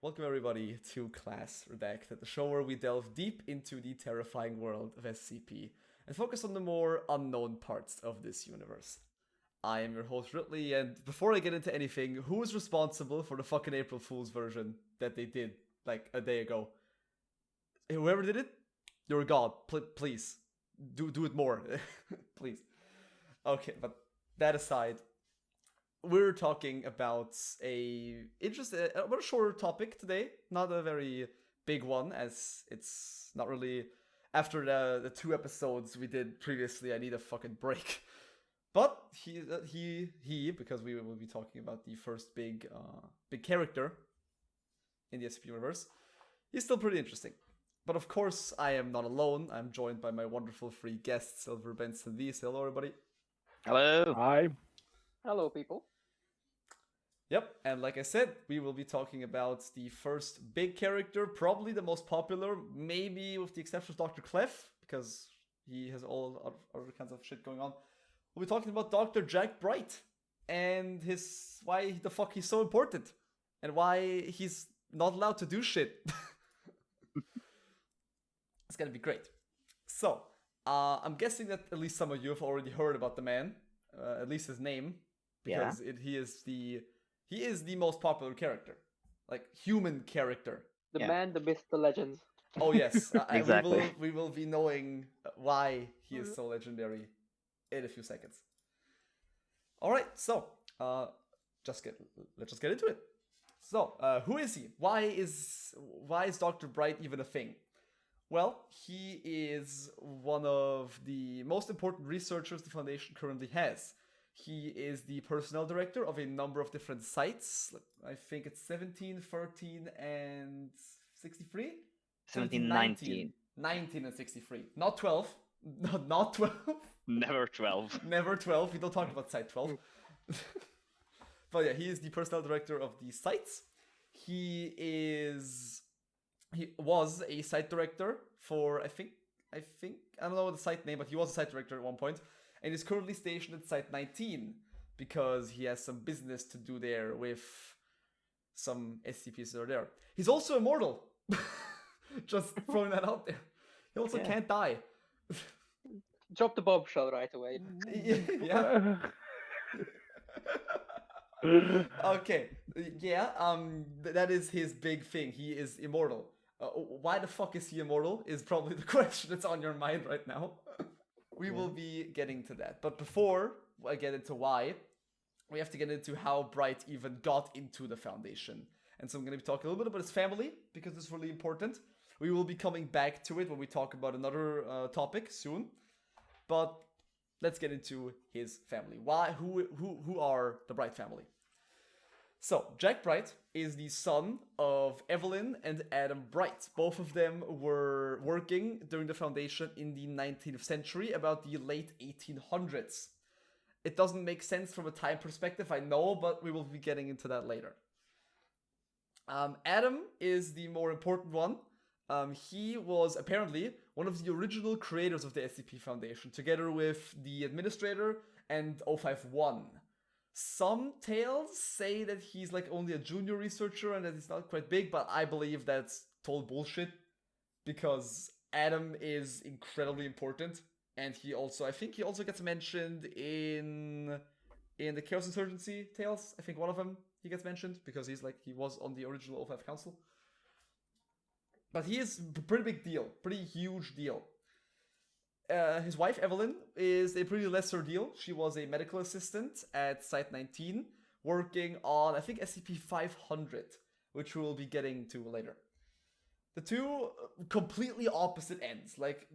Welcome everybody to Class REDACTED, the show where we delve deep into the terrifying world of SCP and focus on the more unknown parts of this universe. I am your host Ritley, and before I get into anything, who is responsible for the fucking April Fool's version that they did like a day ago? Whoever did it, you're a god. Please, do it more, please. Okay, but that aside, we're talking about a shorter topic today, not a very big one, as it's not really after the 2 episodes we did previously. I need a fucking break. But he because we will be talking about the first big character in the SCP Universe. He's still pretty interesting. But of course, I am not alone. I'm joined by my wonderful 3 guests, Silver, Benson, V. Hello, everybody. Hello. Hi. Hello, people. Yep, and like I said, we will be talking about the first big character, probably the most popular, maybe with the exception of Dr. Clef, because he has all other kinds of shit going on. We'll be talking about Dr. Jack Bright, and why the fuck he's so important, and why he's not allowed to do shit. It's gonna be great. So, I'm guessing that at least some of you have already heard about the man, at least his name, because he is the most popular character, like human character. The man, the myth, the legend. Oh yes, Exactly. we will be knowing why he is so legendary in a few seconds. All right, so let's just get into it. So, who is he? Why is Dr. Bright even a thing? Well, he is one of the most important researchers the Foundation currently has. He is the personnel director of a number of different sites. I think it's 17, 13, and 63? 17, 19. 19 and 63. Not 12. Not 12. Never 12. Never 12. We don't talk about Site 12. But yeah, he is the personnel director of these sites. He was a site director for, I think, I don't know the site name, but he was a site director at one point. And is currently stationed at Site 19 because he has some business to do there with some SCPs that are there. He's also immortal. Just throwing that out there. He also can't die. Drop the bombshell right away. Yeah. Okay. Yeah. That is his big thing. He is immortal. Why the fuck is he immortal? Is probably the question that's on your mind right now. We will be getting to that. But before I get into why, we have to get into how Bright even got into the Foundation. And so I'm going to be talking a little bit about his family, because it's really important. We will be coming back to it when we talk about another topic soon. But let's get into his family. Who are the Bright family? So, Jack Bright is the son of Evelyn and Adam Bright. Both of them were working during the Foundation in the 19th century, about the late 1800s. It doesn't make sense from a time perspective, I know, but we will be getting into that later. Adam is the more important one. He was apparently one of the original creators of the SCP Foundation, together with the administrator and 051. Some tales say that he's like only a junior researcher and that he's not quite big, but I believe that's total bullshit, because Adam is incredibly important, and I think he also gets mentioned in the Chaos Insurgency tales. I think one of them he gets mentioned because he was on the original 05 Council. But he is a pretty big deal, pretty huge deal. His wife, Evelyn, is a pretty lesser deal. She was a medical assistant at Site 19, working on, I think, SCP-500, which we'll be getting to later. The two completely opposite ends, like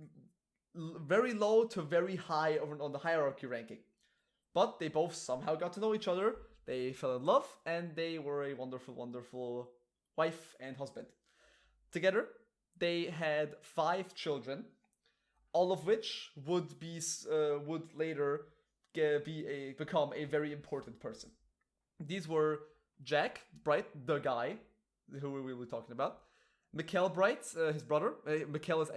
very low to very high on the hierarchy ranking. But they both somehow got to know each other, they fell in love, and they were a wonderful, wonderful wife and husband. Together, they had 5 children, all of which would later become a very important person. These were Jack Bright, the guy who we will be talking about. Mikkel Bright, his brother. Mikkel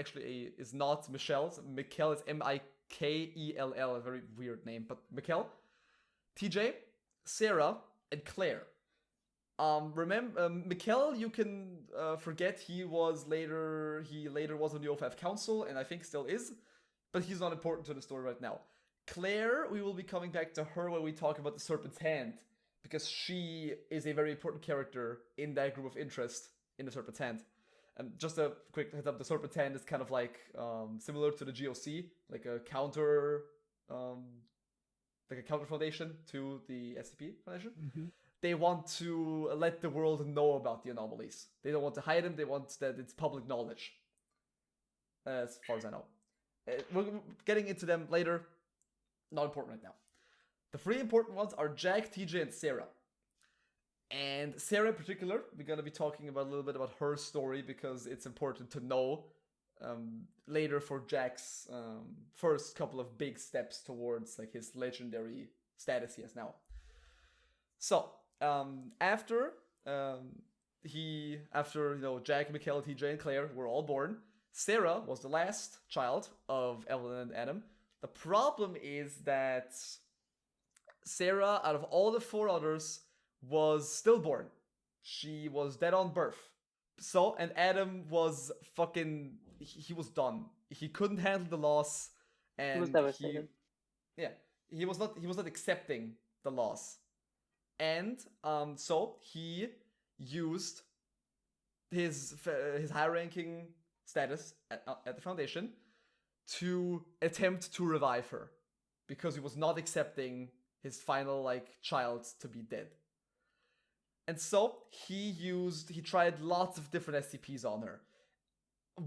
is not Michelle's. Mikkel is Mikell, a very weird name, but Mikkel. TJ, Sarah, and Claire. Remember, Mikkel, you can forget he later was on the O5 Council, and I think still is, but he's not important to the story right now. Claire, we will be coming back to her when we talk about the Serpent's Hand, because she is a very important character in that group of interest in the Serpent's Hand. And just a quick heads up, the Serpent's Hand is kind of like similar to the GOC, like a counter foundation to the SCP Foundation. Mm-hmm. They want to let the world know about the anomalies. They don't want to hide them. They want that it's public knowledge. As far as I know. We're getting into them later. Not important right now. The three important ones are Jack, TJ, and Sarah. And Sarah in particular, we're going to be talking about a little bit about her story because it's important to know later for Jack's first couple of big steps towards like his legendary status he has now. So, after Jack, Mikkel, TJ, and Claire were all born, Sarah was the last child of Evelyn and Adam. The problem is that Sarah, out of all the four others, was stillborn. She was dead on birth. So, and Adam was he was done. He couldn't handle the loss, and He was devastated. he was not accepting the loss. And so he used his high-ranking status at the Foundation to attempt to revive her, because he was not accepting his final child to be dead. And so he tried lots of different SCPs on her.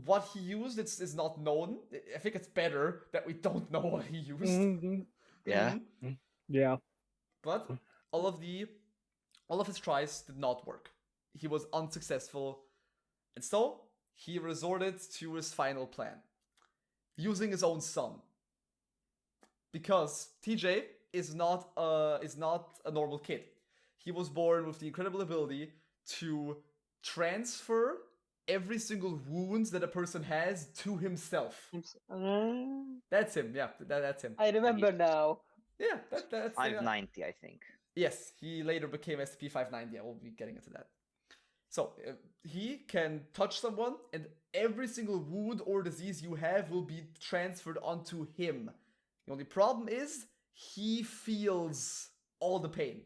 What he used is not known. I think it's better that we don't know what he used. Mm-hmm. Yeah. Yeah. But all of his tries did not work. He was unsuccessful. And so he resorted to his final plan, using his own son. Because TJ is not a normal kid. He was born with the incredible ability to transfer every single wound that a person has to himself. That's him, yeah, that's him. I remember now. Yeah, that's 590, I think. Yes, he later became SCP 590. I will be getting into that. So, he can touch someone, and every single wound or disease you have will be transferred onto him. The only problem is, he feels all the pain.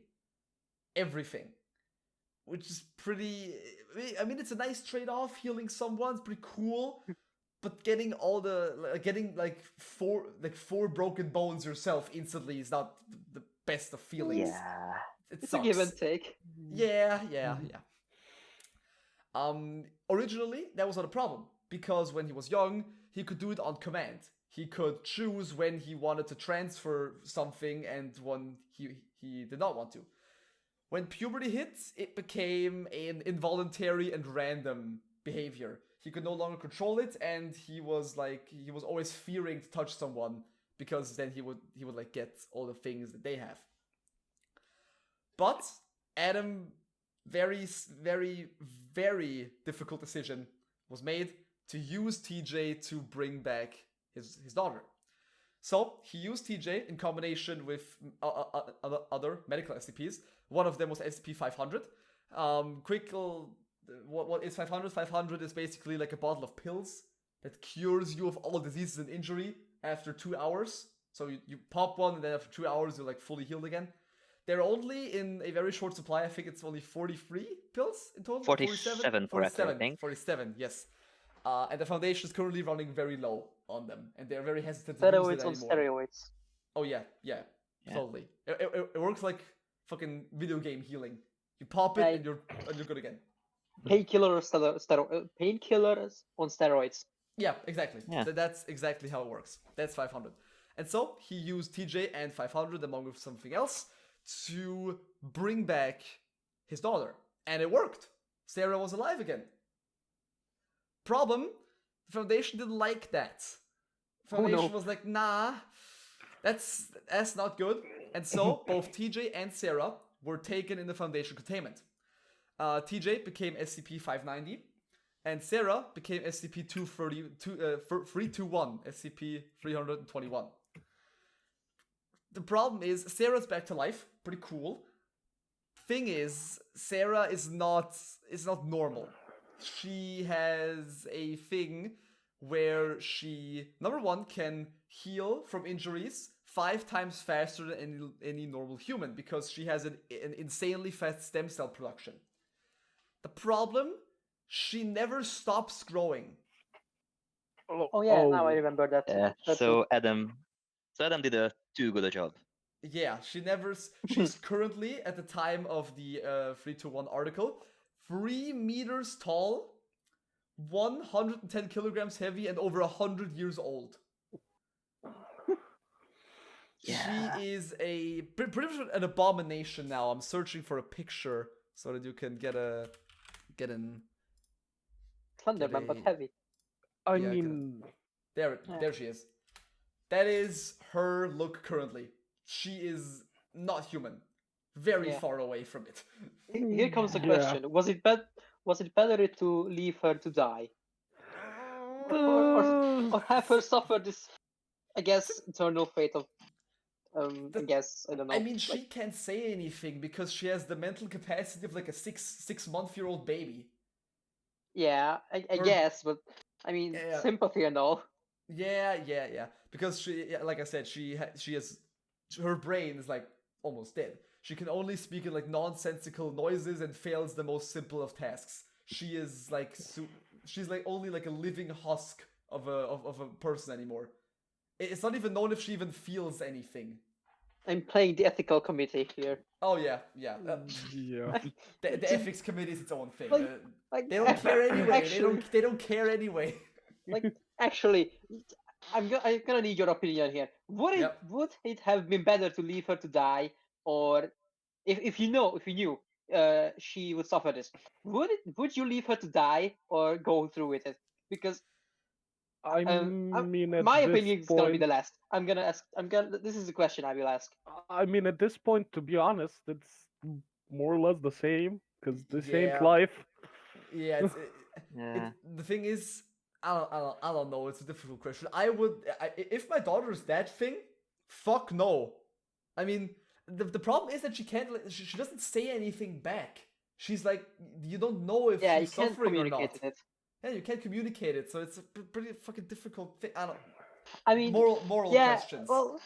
Everything. Which is pretty... I mean, it's a nice trade-off. Healing someone's pretty cool. But getting four broken bones yourself instantly is not the best of feelings. Yeah. It's a give and take. Yeah. Originally, that was not a problem, because when he was young, he could do it on command. He could choose when he wanted to transfer something and when he did not want to. When puberty hit, it became an involuntary and random behavior. He could no longer control it, and he was always fearing to touch someone, because then he would get all the things that they have. But Adam, very, very, very difficult decision was made to use TJ to bring back his daughter. So he used TJ in combination with other medical SCPs. One of them was SCP 500. What is 500? 500 is basically like a bottle of pills that cures you of all diseases and injury after 2 hours. So you pop one, and then after 2 hours you're fully healed again. They're only in a very short supply. I think it's only 43 pills in total. 47 correctly, I think. 47, yes. And the Foundation is currently running very low on them, and they're very hesitant to use it Steroids on anymore. steroids. Oh yeah, totally. It works like fucking video game healing. You pop it, and you're good again. Painkillers on steroids. Yeah, exactly. Yeah. That's exactly how it works. That's 500. And so he used TJ and 500 along with something else to bring back his daughter. And it worked. Sarah was alive again. Problem, the Foundation didn't like that. Foundation was like, nah, that's not good. And so both TJ and Sarah were taken in the Foundation containment. TJ became SCP 590, and Sarah became SCP 321, SCP 321. The problem is, Sarah's back to life, pretty cool. thing is, Sarah is not normal. She has a thing where she, number one, can heal from injuries 5 times faster than any normal human because she has an insanely fast stem cell production. The problem, she never stops growing. Oh yeah, now I remember that. Yeah. So Adam did a too good a job. Yeah, she's currently, at the time of the 321 article, 3 meters tall, 110 kilograms heavy, and over 100 years old. Yeah. She is pretty much an abomination now. I'm searching for a picture so that you can get an... Thunderman, but heavy. I mean... There she is. That is her look currently. She is not human. Very far away from it. Here comes the question: Was it better to leave her to die, or have her suffer this, I guess, eternal fate of, I guess, I don't know. I mean, she can't say anything because she has the mental capacity of like a 6-month-old baby. Yeah, I guess, but I mean, sympathy and all. Yeah. Because she, like I said, she has, her brain is like almost dead. She can only speak in like nonsensical noises and fails the most simple of tasks. She is like she's like only like a living husk of a person anymore. It's not even known if she even feels anything. I'm playing the ethical committee here. Oh yeah. Yeah. The ethics committee is its own thing. Like, they don't care anyway. Actually, they don't care anyway. Like, actually, I'm gonna need your opinion here. Would it have been better to leave her to die, or if you knew she would suffer this, would you leave her to die or go through with it? Because I mean, at my this opinion is point, gonna be the last. This is the question I will ask. I mean, at this point, to be honest, it's more or less the same because this ain't life. Yeah. The thing is, I don't know. It's a difficult question. If my daughter is that thing, fuck no. I mean, the problem is that she can't. She doesn't say anything back. She's like, you don't know if she's suffering or not. Yeah, you can't communicate it, so it's a pretty fucking difficult thing. I mean, moral questions. Well,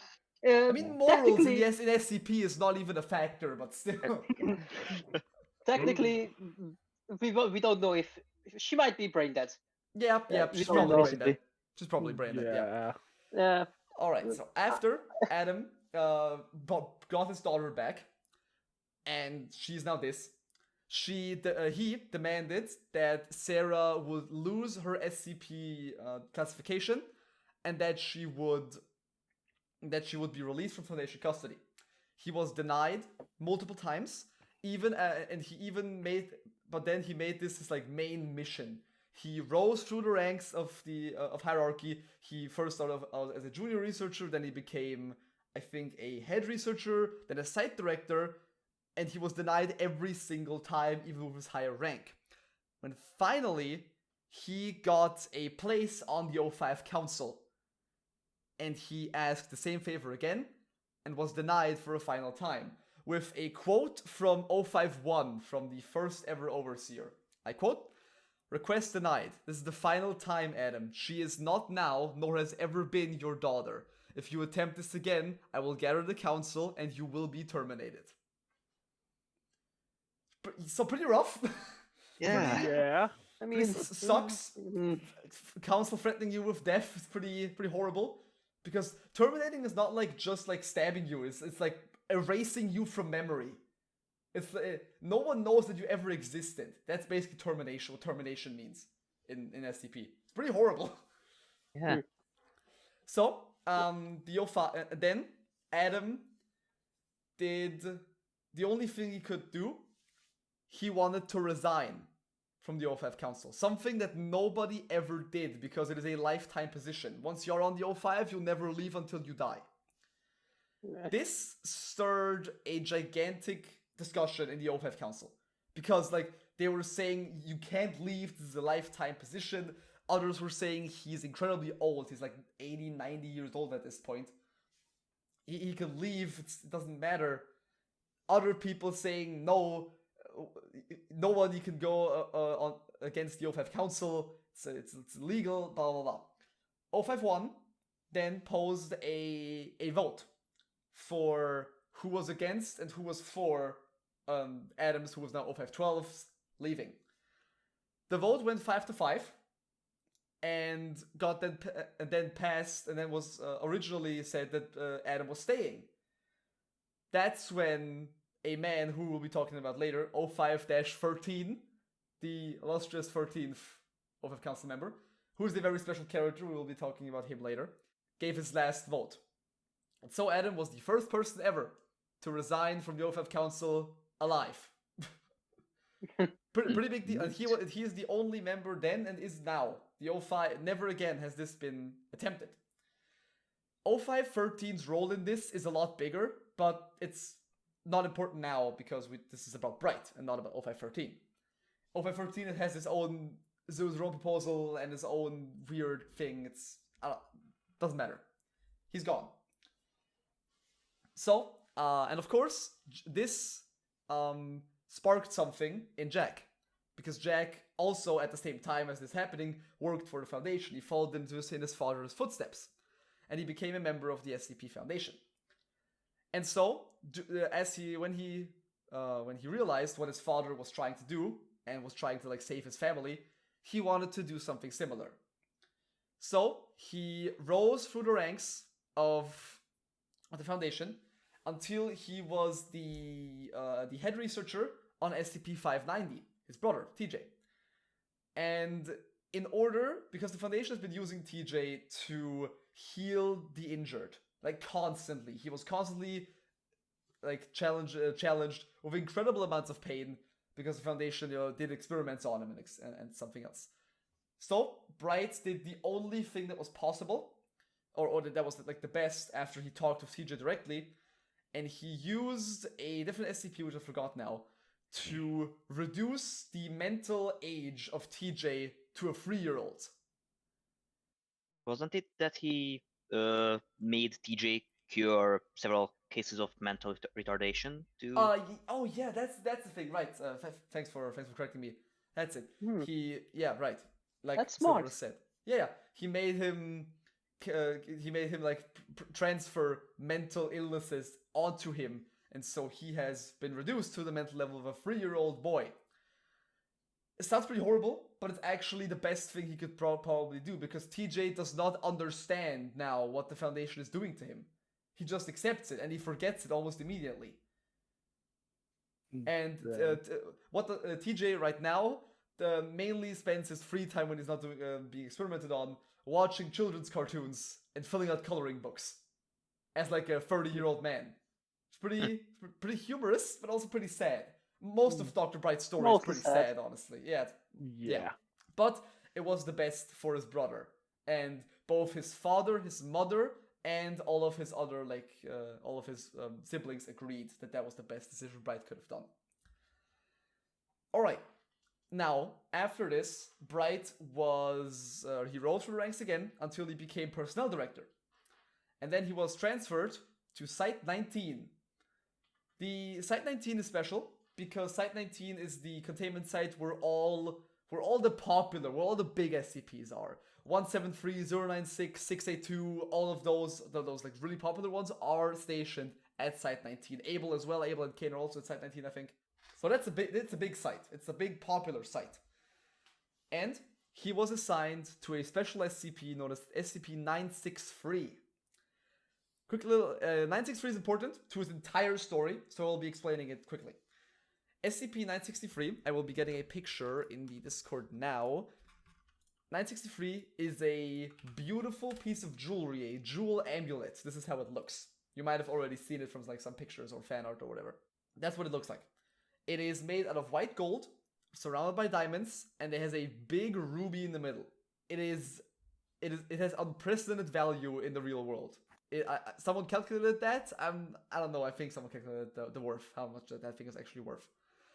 I mean, morals in SCP is not even a factor, but still. Technically, we don't know if she might be brain dead. Yeah, she's probably brain dead. She's probably brain dead. Yeah. All right. So after Adam got his daughter back, and she's now this. He demanded that Sarah would lose her SCP classification, and that she would be released from Foundation custody. He was denied multiple times, and he made this his like main mission. He rose through the ranks of the hierarchy. He first started out as a junior researcher, then he became, I think, a head researcher, then a site director, and he was denied every single time, even with his higher rank. When finally he got a place on the O5 Council, and he asked the same favor again, and was denied for a final time, with a quote from 051, from the first ever Overseer. I quote, "Request denied. This is the final time, Adam. She is not now, nor has ever been your daughter. If you attempt this again, I will gather the council, and you will be terminated." So pretty rough. Yeah. I mean, this sucks. Council threatening you with death is pretty horrible. Because terminating is not like just like stabbing you. It's like erasing you from memory. It's no one knows that you ever existed. That's basically termination. What termination means in SCP. It's pretty horrible. Yeah. So then Adam did the only thing he could do. He wanted to resign from the O5 Council. Something that nobody ever did because it is a lifetime position. Once you're on the O5, you'll never leave until you die. This stirred a gigantic discussion in the O5 Council. Because like they were saying you can't leave, this is a lifetime position. Others were saying he's incredibly old. He's like 80, 90 years old at this point. He could leave, it doesn't matter. other people saying no, no one you can go on against the O5 Council. It's illegal. Blah blah blah. O51 then posed a vote for who was against and who was for Adams, who was now O512's leaving. The vote went 5-5, and got then passed, and then was originally said that Adam was staying. That's when a man who we'll be talking about later, O5-13, the illustrious 13th O5 Council member, who is a very special character, we will be talking about him later, gave his last vote. And so Adam was the first person ever to resign from the O5 Council alive. Pretty big deal. And he is the only member then and is now. The O5, never again has this been attempted. O5-13's role in this is a lot bigger, but it's not important now because this is about Bright and not about O5-13. O5-13 has his own proposal and his own weird thing. Doesn't matter. He's gone. So, and of course, this sparked something in Jack. Because Jack also, at the same time as this happening, worked for the Foundation. He followed in his father's footsteps. And he became a member of the SCP Foundation. And so, when he realized what his father was trying to do, and was trying to save his family, he wanted to do something similar. So, he rose through the ranks of the Foundation until he was the head researcher on SCP-590, his brother, TJ. And because the Foundation has been using TJ to heal the injured, constantly. He was constantly challenged with incredible amounts of pain because the Foundation did experiments on him and something else. So Bright did the only thing that was possible, or that was the best after he talked with TJ directly, and he used a different SCP, which I forgot now, to reduce the mental age of TJ to a 3-year-old. Wasn't it that he made TJ cure several cases of mental retardation too? Oh yeah, that's the thing, right? Thanks for correcting me. That's it. Right. That's smart. Said. Yeah. He made him transfer mental illnesses onto him, and so he has been reduced to the mental level of a 3-year-old boy. It sounds pretty horrible, but it's actually the best thing he could probably do, because TJ does not understand now what the Foundation is doing to him. He just accepts it, and he forgets it almost immediately. And TJ right now mainly spends his free time when he's not being experimented on, watching children's cartoons and filling out coloring books as a 30-year-old man. It's pretty humorous, but also pretty sad. Most of Dr. Bright's story is pretty sad, honestly. Yeah. But it was the best for his brother. And both his father, his mother, and all of his other, siblings agreed that was the best decision Bright could have done. Alright. Now, after this, Bright he rose through the ranks again until he became personnel director. And then he was transferred to Site 19. The Site 19 is special because Site 19 is the containment site where all the big SCPs are. 173, 096, 682, all of those really popular ones are stationed at Site 19. Able as well. Able and Kane are also at Site 19, I think. So it's a big site. It's a big popular site. And he was assigned to a special SCP known as SCP-963. Quick little 963 is important to his entire story, so I'll be explaining it quickly. SCP-963, I will be getting a picture in the Discord now. 963 is a beautiful piece of jewelry, a jewel amulet. This is how it looks. You might have already seen it from some pictures or fan art or whatever. That's what it looks like. It is made out of white gold, surrounded by diamonds, and it has a big ruby in the middle. It has unprecedented value in the real world. Someone calculated that. I don't know. I think someone calculated the worth, how much that thing is actually worth.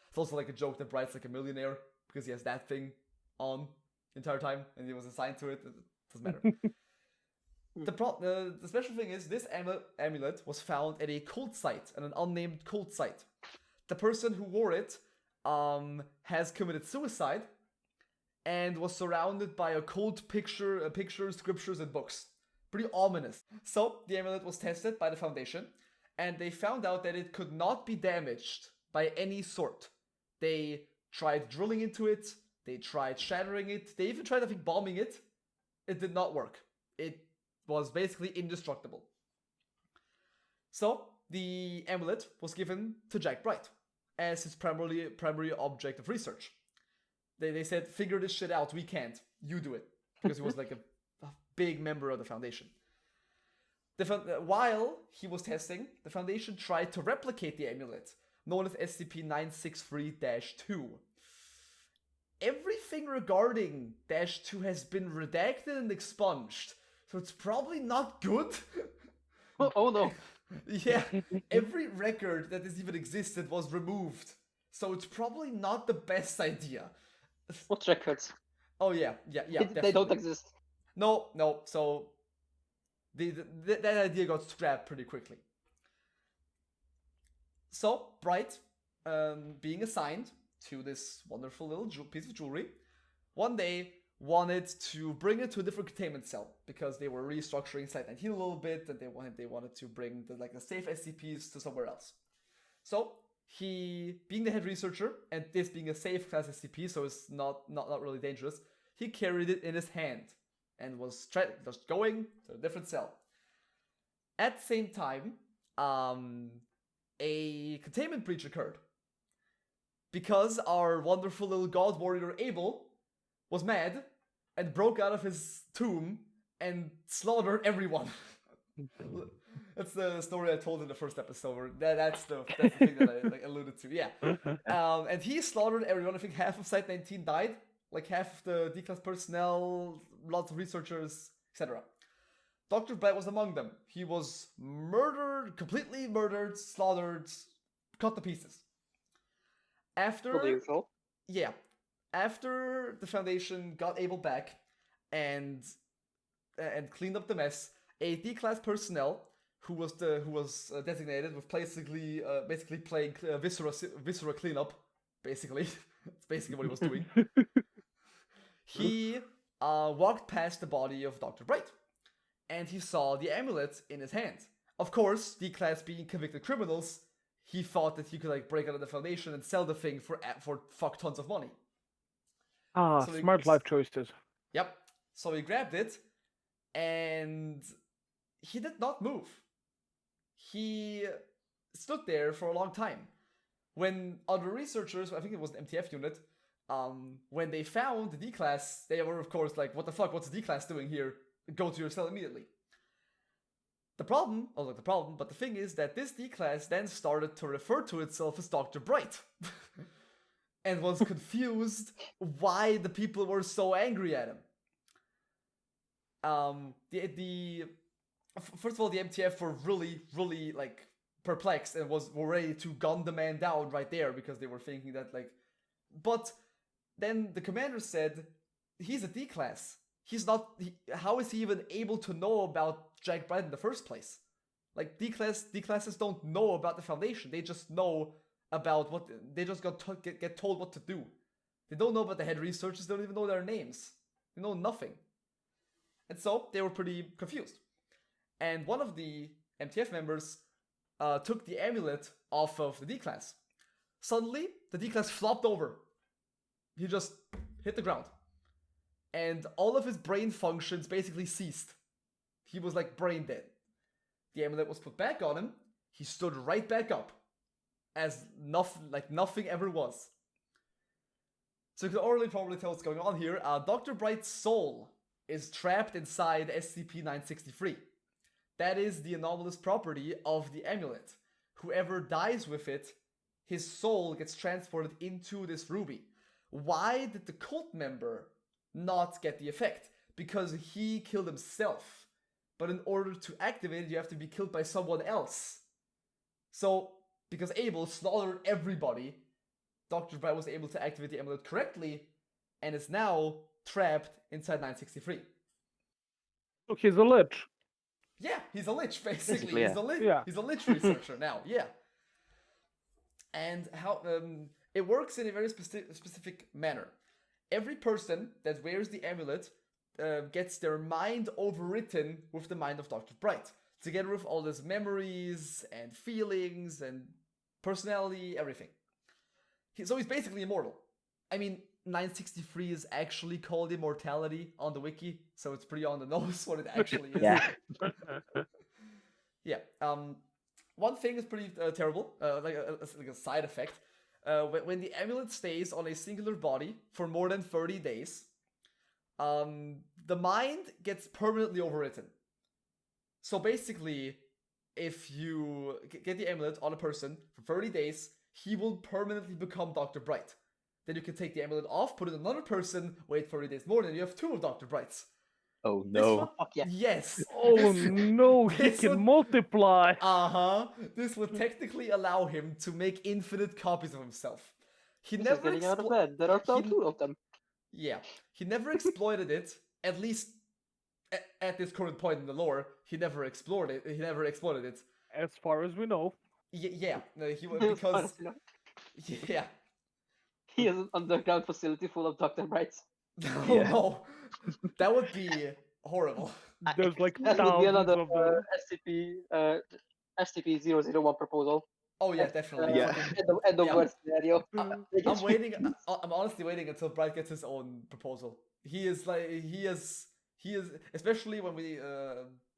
It's also a joke that Bright's a millionaire because he has that thing on the entire time and he was assigned to it. It doesn't matter. The special thing is this amulet was found at a cult site, at an unnamed cult site. The person who wore it has committed suicide and was surrounded by occult pictures, scriptures, and books. Pretty ominous. So the amulet was tested by the Foundation, and they found out that it could not be damaged by any sort. They tried drilling into it, they tried shattering it, they even tried, I think, bombing it. It did not work. It was basically indestructible. So the amulet was given to Jack Bright as his primary object of research. They said, figure this shit out, we can't, you do it. Because he was like a big member of the Foundation. While he was testing, the Foundation tried to replicate the amulet, known as SCP-963-2. Everything regarding -2 has been redacted and expunged, so it's probably not good. Oh no. Yeah, every record that has even existed was removed, so it's probably not the best idea. What records? Oh yeah, They don't exist. No, so that idea got scrapped pretty quickly. So, Bright, being assigned to this wonderful little piece of jewelry, one day wanted to bring it to a different containment cell because they were restructuring Site 19 a little bit, and they wanted to bring the safe SCPs to somewhere else. So he, being the head researcher, and this being a safe class SCP, so it's not really dangerous, he carried it in his hand and was just going to a different cell. At the same time, a containment breach occurred because our wonderful little god warrior Abel was mad and broke out of his tomb and slaughtered everyone. That's the story I told in the first episode. That's the thing that I alluded to. Yeah. And he slaughtered everyone. I think half of Site 19 died. Like half of the D-class personnel, lots of researchers, etc. Dr. Bright was among them. He was murdered, completely murdered, slaughtered, cut to pieces. After the Foundation got Abel back and cleaned up the mess, a D-class personnel who was designated with basically playing viscera cleanup. Basically, that's basically what he was doing. He walked past the body of Dr. Bright, and he saw the amulet in his hand. Of course, D-class being convicted criminals, he thought that he could break out of the Foundation and sell the thing for fuck tons of money. So smart life choices. Yep. So he grabbed it, and he did not move. He stood there for a long time. When other researchers, I think it was an MTF unit, when they found the D-class, they were of course like, what the fuck, what's the D-class doing here? Go to your cell immediately. But the thing is that this D-class then started to refer to itself as Dr. Bright. And was confused why the people were so angry at him. First of all, the MTF were really perplexed and were ready to gun the man down right there because they were thinking that but then the commander said, he's a D-class. How is he even able to know about Jack Bright in the first place? D-classes don't know about the Foundation. They just know about they just get told what to do. They don't know about the head researchers. They don't even know their names. They know nothing. And so they were pretty confused. And one of the MTF members took the amulet off of the D-class. Suddenly, the D-class flopped over. He just hit the ground. And all of his brain functions basically ceased. He was brain dead. The amulet was put back on him. He stood right back up. As nothing ever was. So you can already probably tell what's going on here. Dr. Bright's soul is trapped inside SCP-963. That is the anomalous property of the amulet. Whoever dies with it, his soul gets transported into this ruby. Why did the cult member not get the effect? Because he killed himself. But in order to activate it, you have to be killed by someone else. So, because Abel slaughtered everybody, Dr. Bright was able to activate the amulet correctly, and is now trapped inside 963. Look, he's a lich. Yeah, he's a lich, basically. Basically, yeah. He's a lich researcher now, yeah. And how it works in a very specific manner. Every person that wears the amulet gets their mind overwritten with the mind of Dr. Bright, together with all his memories and feelings and personality, everything. So he's basically immortal. I mean, 963 is actually called Immortality on the wiki, so it's pretty on the nose what it actually is. Yeah. Yeah. One thing is pretty terrible, like a side effect. When the amulet stays on a singular body for more than 30 days, the mind gets permanently overwritten. So basically, if you get the amulet on a person for 30 days, he will permanently become Dr. Bright. Then you can take the amulet off, put it on another person, wait 30 days more, and you have 2 of Dr. Brights. Oh This no. one- Fuck yeah. Yes. Oh no, he this can would- multiply. This would technically allow him to make infinite copies of himself. He This is never getting out of explo- bed. There are he- 2 of them. Yeah, he never exploited it. At least at this current point in the lore, he never explored it. He never exploited it. As far as we know. Yeah, he As far because as you know. yeah. He has an underground facility full of Dr. Brights. Oh Yeah. no, that would be horrible. There's like That would be thousands another of them. SCP-001 proposal. Oh yeah, definitely. Yeah. Fucking- End of Yeah. word scenario. I'm waiting. I'm honestly waiting until Bright gets his own proposal. He is, especially when we,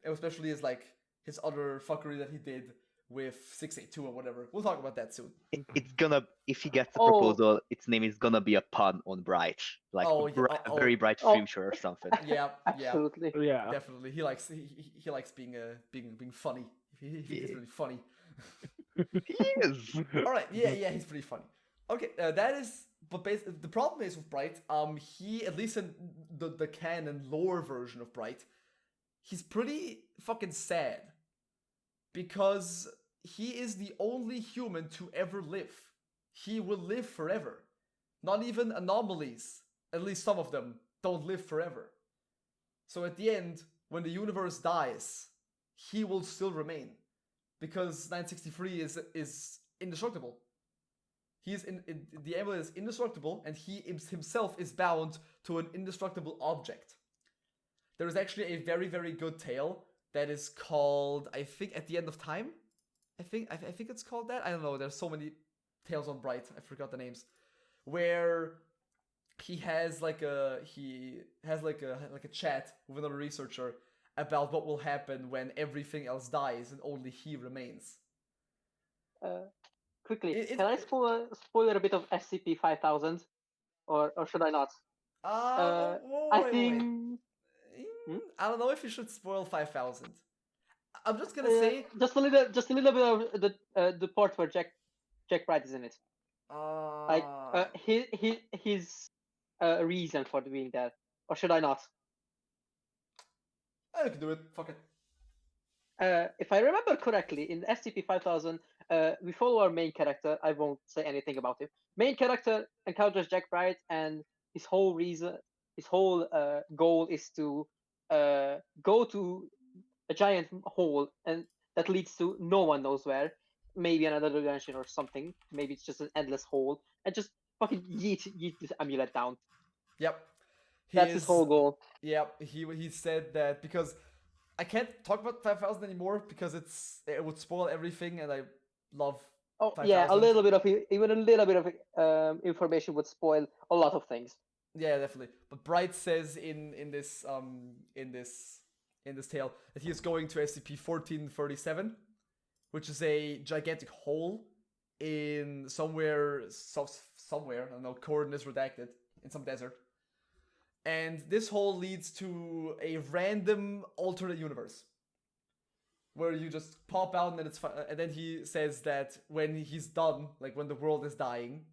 especially is like his other fuckery that he did with 682 and whatever. We'll talk about that soon. It's gonna, if he gets the Oh. proposal, its name is gonna be a pun on bright, like Oh, a, yeah, a very bright oh. future or something. Yeah, Absolutely. Yeah. definitely. He likes being being funny. He's Yeah. really funny. He is. All right, yeah, he's pretty funny. Okay, that is. But the problem is with Bright. He, at least in the canon lore version of Bright, he's pretty fucking sad because he is the only human to ever live. He will live forever. Not even anomalies, at least some of them, don't live forever. So at the end, when the universe dies, he will still remain because 963 is indestructible. The amulet is indestructible, and he himself is bound to an indestructible object. There is actually a very, very good tale that is called, I think, At the End of Time. I think it's called that. I don't know. There's so many tales on Bright. I forgot the names. Where he has like a chat with another researcher about what will happen when everything else dies and only he remains. Quickly, can I spoiler a bit of SCP-5000, or should I not? I think I don't know if you should spoil 5000. I'm just gonna say just a little bit of the part where Jack Bright is in it. Like his reason for doing that, or should I not? I can do it. Fuck it. If I remember correctly, in SCP-5000, we follow our main character. I won't say anything about him. Main character encounters Jack Bright, and his whole goal is to go to a giant hole, and that leads to no one knows where. Maybe another dimension or something. Maybe it's just an endless hole, and just fucking yeet this amulet down. Yep. That's his whole goal. Yep. He said that because I can't talk about 5000 anymore because it would spoil everything, and I love. Oh 5000. yeah, a little bit of information would spoil a lot of things. Yeah, definitely. But Bright says in this tale that he is going to SCP-1437, which is a gigantic hole in somewhere, I don't know, coordinates redacted, in some desert. And this hole leads to a random alternate universe where you just pop out, and then he says that when he's done, like when the world is dying,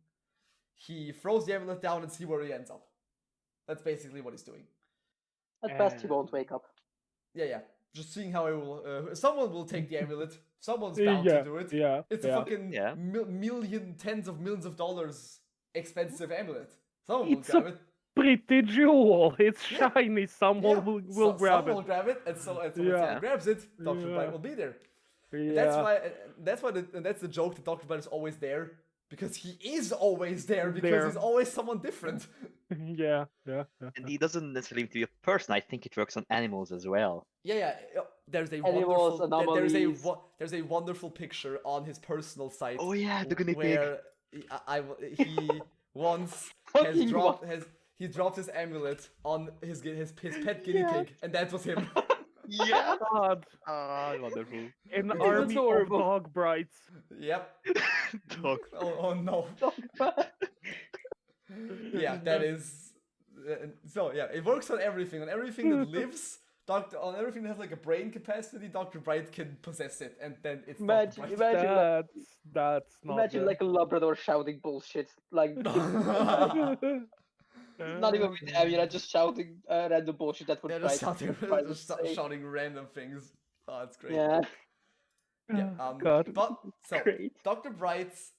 he throws the amulet down and see where he ends up. That's basically what he's doing. At best, he won't wake up. Yeah. Just seeing how it will. Someone will take the amulet. Someone's bound to do it. Yeah. It's a fucking million, tens of millions of dollars expensive amulet. Someone will It's grab a it. pretty jewel. It's Yeah. shiny. Someone will grab someone will it. grab it, and when someone Yeah. grabs it, Dr. Yeah. Bright will be there. And Yeah. that's the joke that Dr. Bright is always there, because he is always there, because There. he's always someone different. Yeah. And he doesn't necessarily need to be a person. I think it works on animals as well. Yeah. There's a Animals, wonderful there's a wonderful picture on his personal site. Oh yeah, the guinea pig. where he once Fucking he dropped his amulet on his pet guinea Yeah. pig, and that was him. Yeah. God. Ah, wonderful. An It's army of adorable. dog brights. Yep. Dog. Oh no. Yeah, that is. So yeah, it works on everything. On everything that lives, on everything that has like a brain capacity, Dr. Bright can possess it, and then it's Imagine, Dr. Bright. imagine, like, That's not imagine good. like a Labrador shouting bullshit, like not even with the amulet, just shouting random bullshit that would Yeah, try just to shouting, try to just say. shouting random things. Oh, it's great. Yeah, Yeah. God. But so great. Dr. Bright's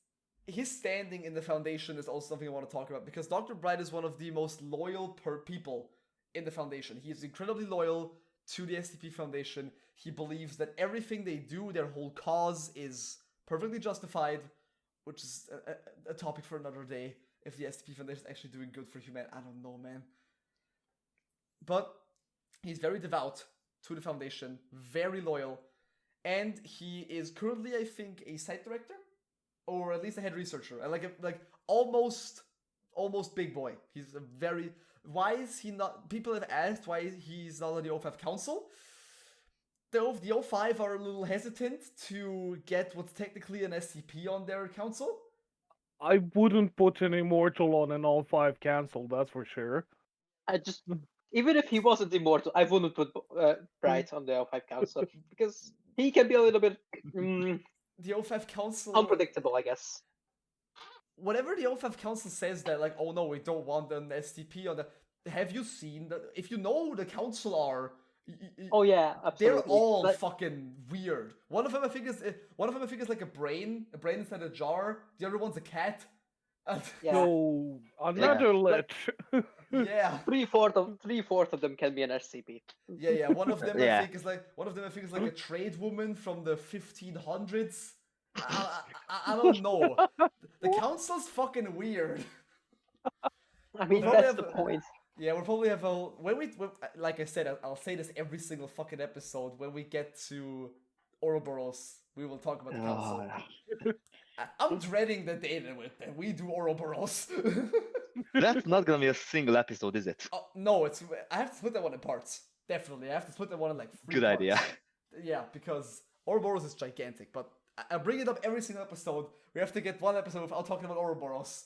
his standing in the Foundation is also something I want to talk about, because Dr. Bright is one of the most loyal people in the Foundation. He is incredibly loyal to the SCP Foundation. He believes that everything they do, their whole cause, is perfectly justified, which is a topic for another day. If the SCP Foundation is actually doing good for humanity, I don't know, man. But he's very devout to the Foundation, very loyal, and he is currently, I think, a site director, or at least a head researcher, like almost big boy. He's a very. Why is he not? People have asked why he's not on the O5 Council. The O5 are a little hesitant to get what's technically an SCP on their council. I wouldn't put an immortal on an all 5 cancel, that's for sure. I just, even if he wasn't immortal, I wouldn't put Bright on the L5 Council because he can be a little bit The O5 Council, unpredictable, I guess. whatever the O5 Council says that, like, oh no, we don't want an SCP on the. Have you seen that? If you know who the Council are, Oh yeah, absolutely. they're all But- fucking weird. One of them I think is like a brain inside a jar. The other one's a cat. Yeah. So, another Like- lich. Yeah. Three-fourth of them can be an SCP. Yeah. One of them I Yeah. think is like a trade woman from the 1500s. I don't know. The council's fucking weird. I mean, probably that's have the a- point. Yeah, we'll probably have like I said, I'll say this every single fucking episode. When we get to Ouroboros, we will talk about the council. I'm dreading the day that we do Ouroboros. That's not gonna be a single episode, is it? Oh, no, I have to split that one in parts. Definitely, I have to split that one in like 3 Good idea. parts. Yeah, because Ouroboros is gigantic, but I bring it up every single episode. We have to get one episode without talking about Ouroboros.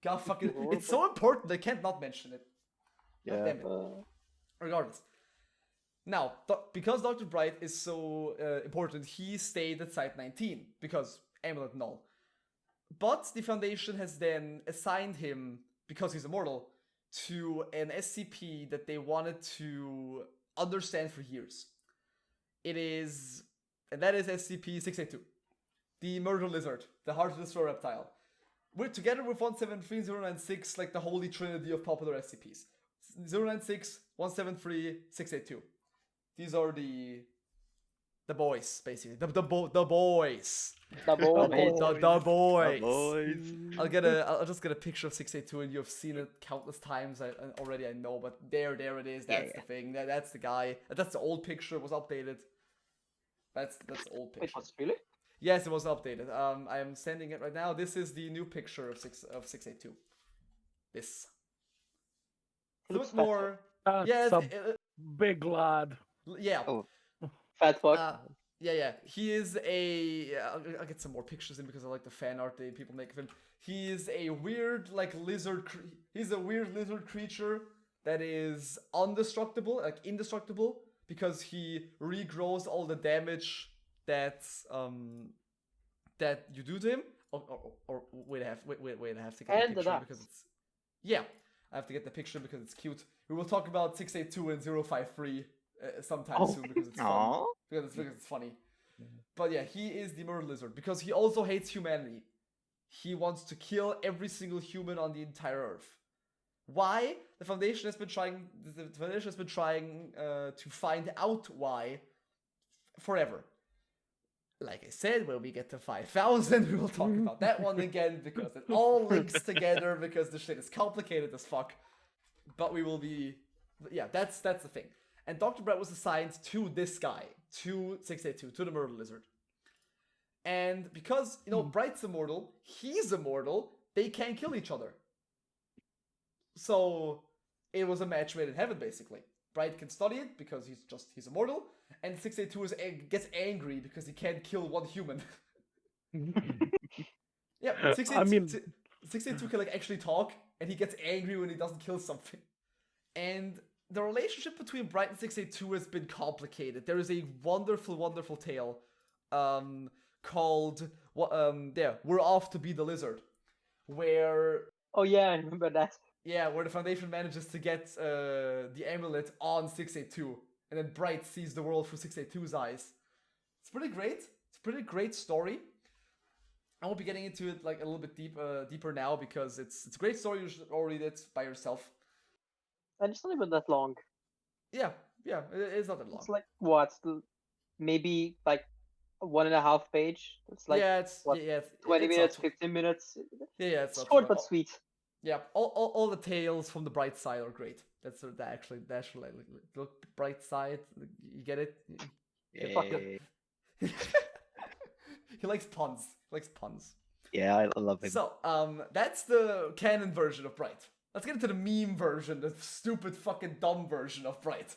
God fucking, it's so important I can't not mention it. God damn it. Regardless. Now, because Dr. Bright is so important, he stayed at Site 19, because amulet null. But the Foundation has then assigned him, because he's immortal, to an SCP that they wanted to understand for years. And that is SCP-682, the Murder Lizard, the Hard to Destroy Reptile. We're together with 173 and 096, like the holy trinity of popular SCPs. 096, 173, 682. These are the boys, basically. The boys. The boys. The boys. Boys. I'll just get a picture of 682, and you've seen it countless times already. I know, but there it is. That's the thing. That's the guy. That's the old picture. It was updated. That's the old Wait, picture. was it really? Yes, it was updated. I am sending it right now. This is the new picture of 682. This. He A looks bit more. That's Yes. a big lad. Yeah. Oh. Fat fuck. Yeah. He is a. I'll get some more pictures in because I like the fan art that people make of him. He is a weird, like, lizard. He's a weird lizard creature that is indestructible, because he regrows all the damage that you do to him. Or wait, I have to get the picture because it's. Yeah, I have to get the picture because it's cute. We will talk about 682 and 053 sometime soon because it's fun. Because it's funny. But yeah, he is the Murder Lizard because he also hates humanity. He wants to kill every single human on the entire Earth. Why? The Foundation has been trying. The Foundation has been trying to find out why forever. Like I said, when we get to 5,000, we will talk about that one again because it all links together because the shit is complicated as fuck. But we will be, yeah, that's the thing. And Dr. Brett was assigned to this guy, to 682, to the Murder Lizard. And because, you know, Bright's immortal, he's immortal, they can't kill each other. So it was a match made in heaven, basically. Bright can study it because he's immortal, and 682 gets angry because he can't kill one human. Yeah, 682 can like actually talk, and he gets angry when he doesn't kill something. And the relationship between Bright and 682 has been complicated. There is a wonderful, wonderful tale called We're Off to Be the Lizard, where Oh yeah, I remember that. yeah, where the Foundation manages to get the amulet on 682, and then Bright sees the world through 682's eyes. It's pretty great. It's a pretty great story. I won't be getting into it like a little bit deeper now because it's a great story. You should all read it by yourself. And it's not even that long. Yeah, it's not that long. It's like what? Maybe like 1.5 page. It's like yeah, it's what, yeah, it's, 20 it's minutes, not, 15 minutes. yeah, it's not Short too but long. sweet. Yeah, all the tales from the Bright side are great. That's actually look Bright side. You get it? Fuck it. He likes puns. Yeah, I love him. So, that's the canon version of Bright. Let's get into the meme version, the stupid fucking dumb version of Bright.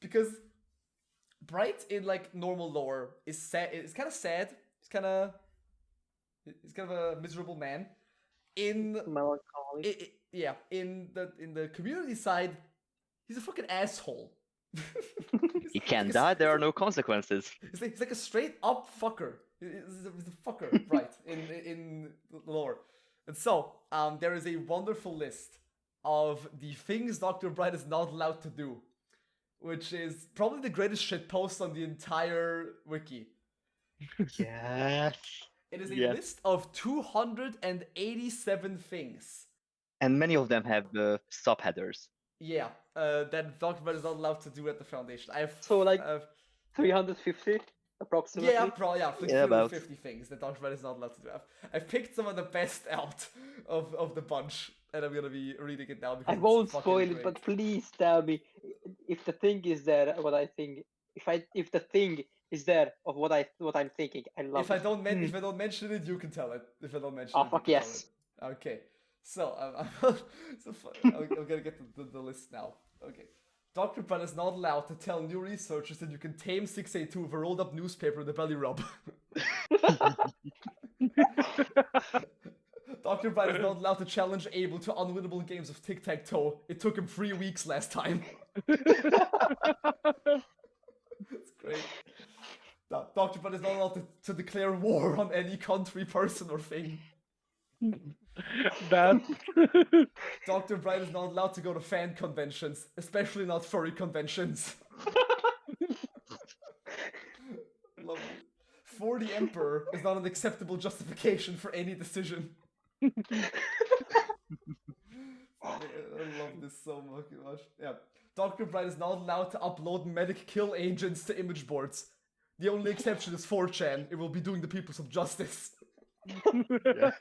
Because Bright in like normal lore is sad. It's kind of sad. He's kind of a miserable man. In Melancholy. in the community side, he's a fucking asshole. He can die, there are no consequences. He's like a straight up fucker. He's a fucker, right? In lore, and so there is a wonderful list of the things Dr. Bright is not allowed to do, which is probably the greatest shitpost on the entire wiki. Yes. It is a list of 287 things. And many of them have subheaders. Yeah, that Dr. Bright is not allowed to do at the Foundation. So like 350 approximately. Yeah, probably, yeah, about 50 things that Dr. Bright is not allowed to do. I've picked some of the best out of the bunch, and I'm gonna be reading it now. I won't spoil it, but please tell me if the thing is there. What I think, if the thing is there of what I'm thinking. I love. If I don't mention it, you can tell it. If I don't mention it, fuck yes. Okay, so I'm gonna get the list now. Okay. Dr. Bright is not allowed to tell new researchers that you can tame 682 with a rolled up newspaper in the belly rub. Dr. Bright is not allowed to challenge Abel to unwinnable games of tic-tac-toe. It took him 3 weeks last time. That's great. Dr. Bright is not allowed to declare war on any country, person, or thing. That Dr. Bright is not allowed to go to fan conventions, especially not furry conventions. Love it. For the Emperor is not an acceptable justification for any decision. I love this so fucking much. Yeah. Dr. Bright is not allowed to upload medic kill agents to image boards. The only exception is 4chan. It will be doing the people some justice. Yeah.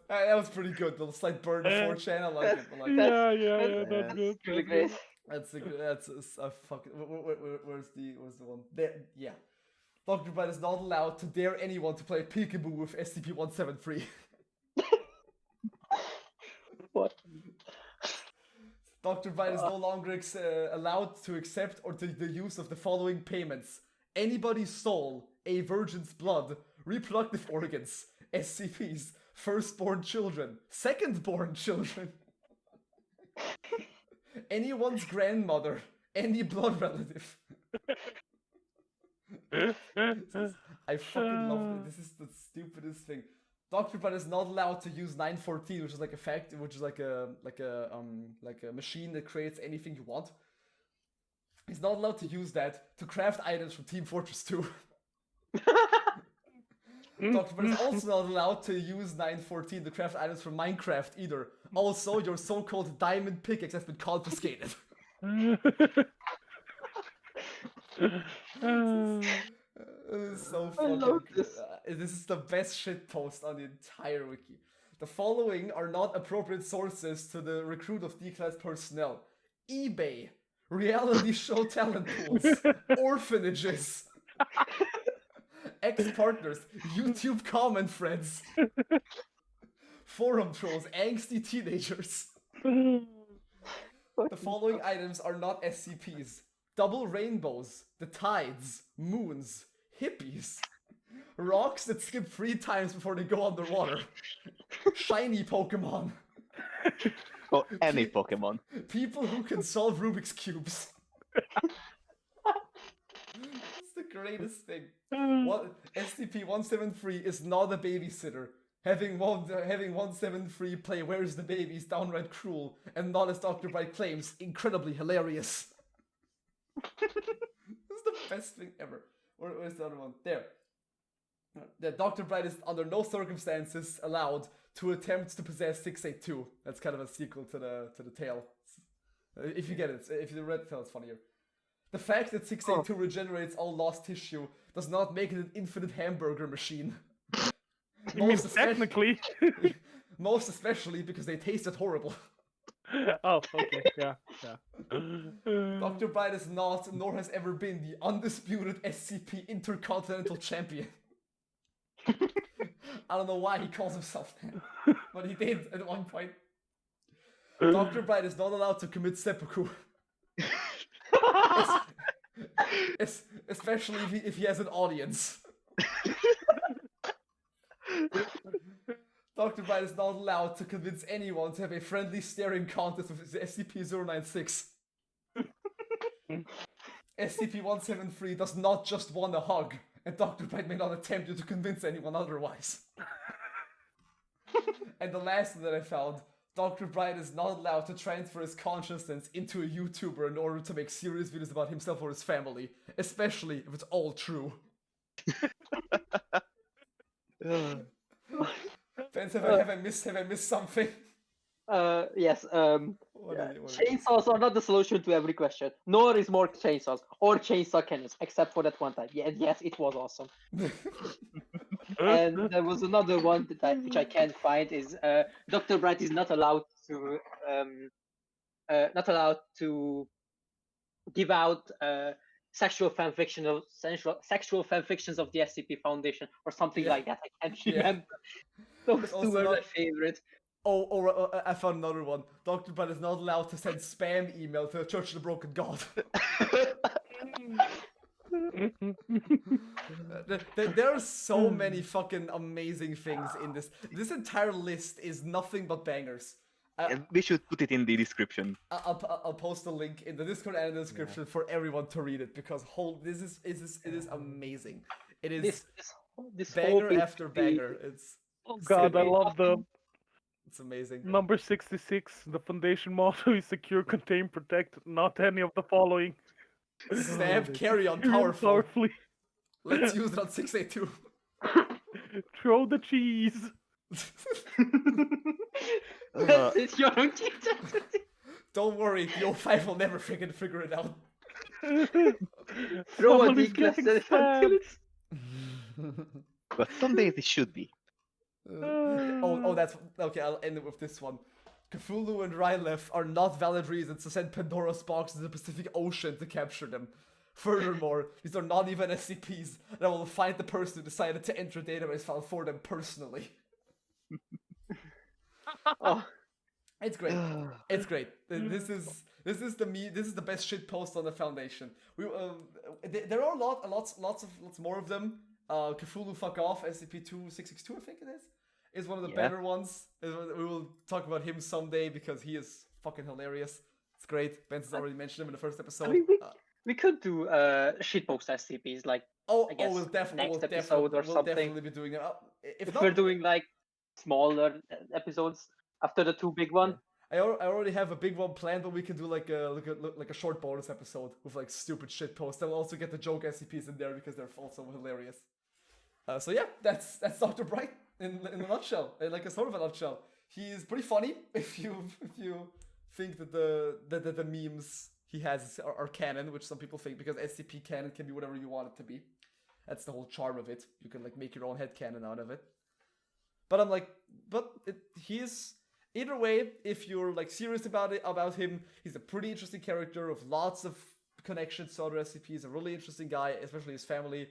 That was pretty good. The slight burn of 4chan. I like it. yeah, that's good. Really That's great. good. That's a fucking. Where's the one? There, yeah. Dr. Bright is not allowed to dare anyone to play peekaboo with SCP-173. What? Dr. Bright is no longer allowed to accept or to the use of the following payments: anybody's soul, a virgin's blood, reproductive organs, SCPs, firstborn children, secondborn children, anyone's grandmother, any blood relative. I fucking love it. This is the stupidest thing. Dr. Bright is not allowed to use 914, which is like which is like a machine that creates anything you want. He's not allowed to use that to craft items from Team Fortress 2. Dr. Brett is also not allowed to use 914 to craft items from Minecraft either. Also, your so-called diamond pickaxe has been confiscated. This is so fucking love good. this. This is the best shit post on the entire wiki. The following are not appropriate sources to the recruit of D-class personnel. eBay, reality show talent pools, orphanages, ex-partners, YouTube comment threads, forum trolls, angsty teenagers. The following items are not SCPs. Double rainbows, the tides, moons, hippies, rocks that skip 3 times before they go underwater, shiny Pokemon, Or any Pokemon. people who can solve Rubik's Cubes. It's the greatest thing. SCP-173 is not a babysitter. Having 173 play Where's the Baby is downright cruel, and not, as Dr. Bright claims, incredibly hilarious. This is the best thing ever. Where's the other one? There. Dr. Bright is under no circumstances allowed to attempt to possess 682. That's kind of a sequel to the tale. If you get it, if you read the tale, it's funnier. The fact that 682 regenerates all lost tissue does not make it an infinite hamburger machine. You mean technically? Most especially because they tasted horrible. Oh, okay, yeah. Dr. Bright is not, nor has ever been, the undisputed SCP Intercontinental Champion. I don't know why he calls himself that, but he did at one point. Dr. Bright is not allowed to commit seppuku. Especially if he has an audience. Dr. Bright is not allowed to convince anyone to have a friendly staring contest with SCP-096. SCP-173 does not just want a hug, and Dr. Bright may not attempt to convince anyone otherwise. And the last one that I found, Dr. Bright is not allowed to transfer his consciousness into a YouTuber in order to make serious videos about himself or his family, especially if it's all true. Vince, have I missed something? Yes. What are you- Chainsaws are not the solution to every question. Nor is more chainsaws or chainsaw cannons, except for that one time. Yeah, yes, it was awesome. And there was another one that which I can't find is Dr. Bright is not allowed to give out sexual fanfictions of the SCP Foundation or something like that. I can't remember. Those two were my favorite. I found another one. Dr. Bright is not allowed to send spam email to the Church of the Broken God. There are so many fucking amazing things in this. This entire list is nothing but bangers. And we should put it in the description. I'll post a link in the Discord and the description for everyone to read it because it is amazing. It is this banger after banger. It's God, I love it's amazing. number 66. The Foundation motto is secure, contain, protect. Not any of the following. Stab, carry on, powerful. Powerfully. Let's use it on 682. Throw the cheese. It's your own team. Don't worry, the 05 will never freaking figure it out. Throw a Somebody's D-class getting until it's But some days it should be. That's okay. I'll end it with this one. Cthulhu and Rylef are not valid reasons to send Pandora's box to the Pacific Ocean to capture them. Furthermore, these are not even SCPs, and I will find the person who decided to enter a database file for them personally. Oh. It's great. It's great. This is the best shit post on the Foundation. There are lots more of them. Cthulhu fuck off, SCP-2662 I think it is one of the better ones. We will talk about him someday because he is fucking hilarious. It's great. Ben's already mentioned him in the first episode. I mean, we could do shitpost SCPs like we'll next episode or we'll something. definitely be doing it. If we're doing like smaller episodes after the two big one. I already have a big one planned, but we can do like a short bonus episode with like stupid shit posts. I'll also get the joke SCPs in there because they're also hilarious. So yeah, that's Dr. Bright in a nutshell, like a sort of a nutshell. He's pretty funny if you think that the memes he has are canon, which some people think, because SCP canon can be whatever you want it to be. That's the whole charm of it. You can like make your own headcanon out of it. But I'm like, he's either way. If you're like serious about him, he's a pretty interesting character with lots of connections to other SCPs. A really interesting guy, especially his family.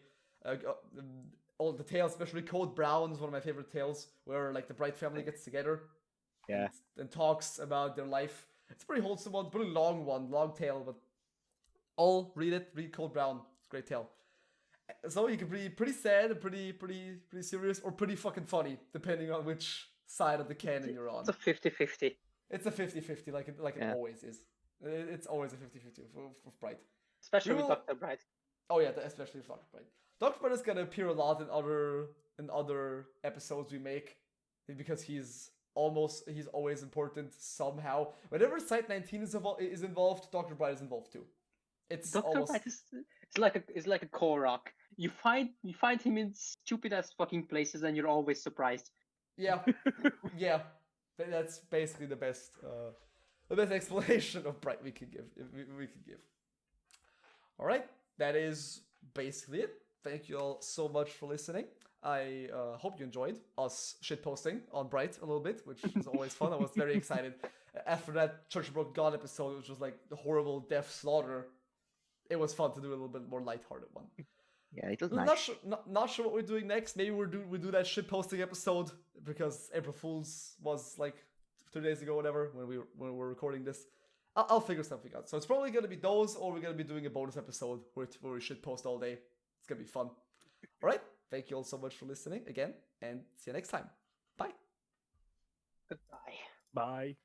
All the tales, especially Code Brown, is one of my favorite tales, where like the Bright family gets together, and talks about their life. It's a pretty wholesome one, pretty long tale, but all read it. Read Code Brown. It's a great tale. So you can be pretty sad and pretty serious, or pretty fucking funny, depending on which side of the canon you're on. It's a 50-50. It's a 50-50, like it always is. It's always a 50-50 with Bright. Especially with Dr. Bright. Oh yeah, especially with Dr. Bright. Dr. Bright is gonna appear a lot in other episodes we make, because he's always important somehow. Whenever Site 19 is involved, Dr. Bright is involved too. Dr. Bright is like a Korok. You find him in stupid ass fucking places, and you're always surprised. Yeah, yeah. That's basically the best explanation of Bright we could give. All right, that is basically it. Thank you all so much for listening. I hope you enjoyed us shitposting on Bright a little bit, which is always fun. I was very excited after that Church of Broken God episode, which was like the horrible death slaughter. It was fun to do a little bit more lighthearted one. Yeah, it was nice. Not sure what we're doing next. Maybe we do that shitposting episode, because April Fool's was like 2 days ago, whatever, when we were recording this. I'll figure something out. So it's probably gonna be those, or we're gonna be doing a bonus episode where we shitpost all day. It's gonna be fun. All right. Thank you all so much for listening again, and see you next time. Bye. Goodbye. Bye.